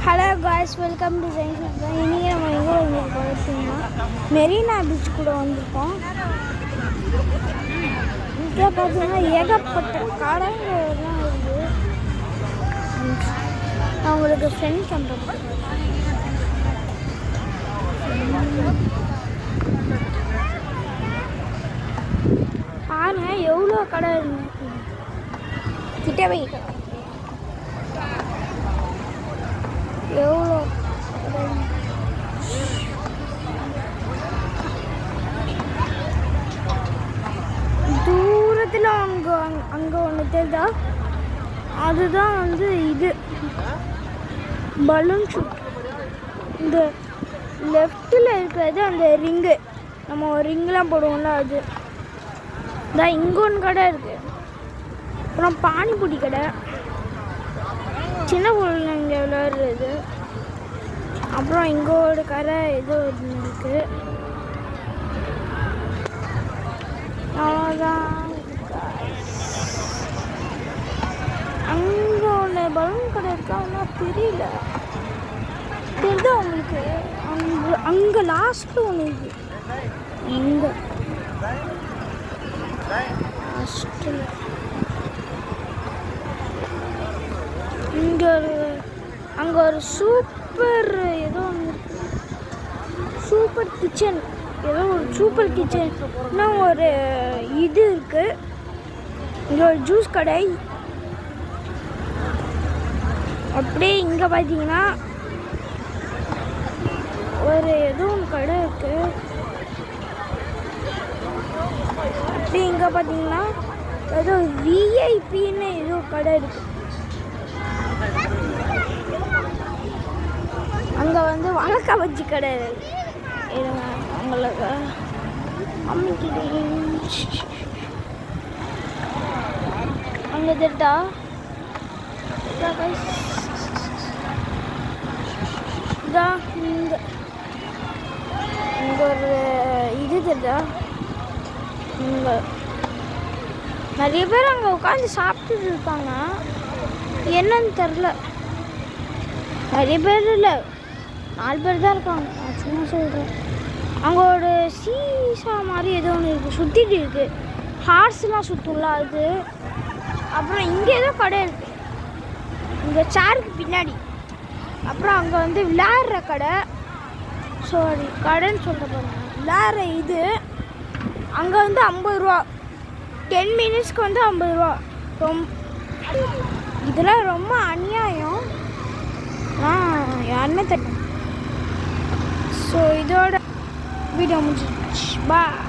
Hello guys, welcome to Jain. இன்றைக்கி நம்ம எங்கே வந்திருக்கோம் பார்த்தீங்கன்னா மெரினா பீச் கூட வந்திருக்கோம். இங்கே பார்த்தீங்கன்னா ஏகப்பட்ட கடைங்கள்லாம் இருக்குது. நான் உங்களுக்கு ஃப்ரெண்ட் பண்ணுறேன். பாருங்க எவ்வளோ கடை இருக்கு. கிட்ட போய் எவ்வளோ தூரத்தில் அங்கே ஒன்று தெரியுதா, அதுதான் வந்து இது பலூன் ஷூட். இந்த லெஃப்டில் இருக்கிறது அந்த ரிங்கு, நம்ம ரிங்கெலாம் போடுவோம்ல, அது தான். இங்கே ஒன்று கடை இருக்குது. அப்புறம் பானிபூரி கடை, சின்ன பிள்ளைங்க விளையாடுறது. அப்புறம் இங்கே ஒரு கடை ஏதோ ஒன்று இருக்குது. அவ்வளோதான். அங்கே ஒன்று பலூன் கடை இருக்கா, ஆனால் தெரியல. தெரியுதா உங்களுக்கு? அங்கே லாஸ்ட்டு ஒன்று இருக்குது. இங்கே லாஸ்ட்டில் இங்கே அங்கே ஒரு சூப்பர் ஏதோ ஒன்று, சூப்பர் கிச்சன், ஏதோ ஒரு சூப்பர் கிச்சன். இன்னும் ஒரு இது இருக்குது. இங்கே ஒரு ஜூஸ் கடை. அப்படியே இங்கே பார்த்தீங்கன்னா ஒரு ஏதோ ஒன்று கடை இருக்குது. அப்படியே இங்கே பார்த்தீங்கன்னா ஏதோ விஐபின்னு ஏதோ கடை இருக்குது. அங்கே வந்து வழக்கா வச்சு கடை இருங்க, அவங்களுக்கு அங்கே தெரிட்டா இதான். இங்கே ஒரு இது தெரியுதா, இங்கே நிறைய பேர் அங்கே உட்காந்து சாப்பிட்டுட்டு இருப்பாங்க. என்னன்னு தெரில, நிறைய பேர் இல்லை, 4 பேர் தான் இருக்காங்க. நான் சும்மா சொல்கிறேன். அங்கே ஒரு சீசா மாதிரி ஏதோ ஒன்று இருக்குது, சுற்றிட்டு இருக்குது. ஹார்ஸ்லாம் சுற்றும்ல அது. அப்புறம் இங்கே ஏதோ கடை இருக்குது, இங்கே சேருக்கு பின்னாடி. அப்புறம் அங்கே வந்து விளையாடுற கடை, சாரி கடைன்னு சொல்ல போகிறேன், விளையாடுற இது. அங்கே வந்து 50 ரூபா, 10 மினிட்ஸ்க்கு வந்து 50 ரூபா. இதெல்லாம் ரொம்ப அநியாயம். யாருமே தட்ட. ஸோ இதோட வீடியோ முடிஞ்சிச்சு. பாய்.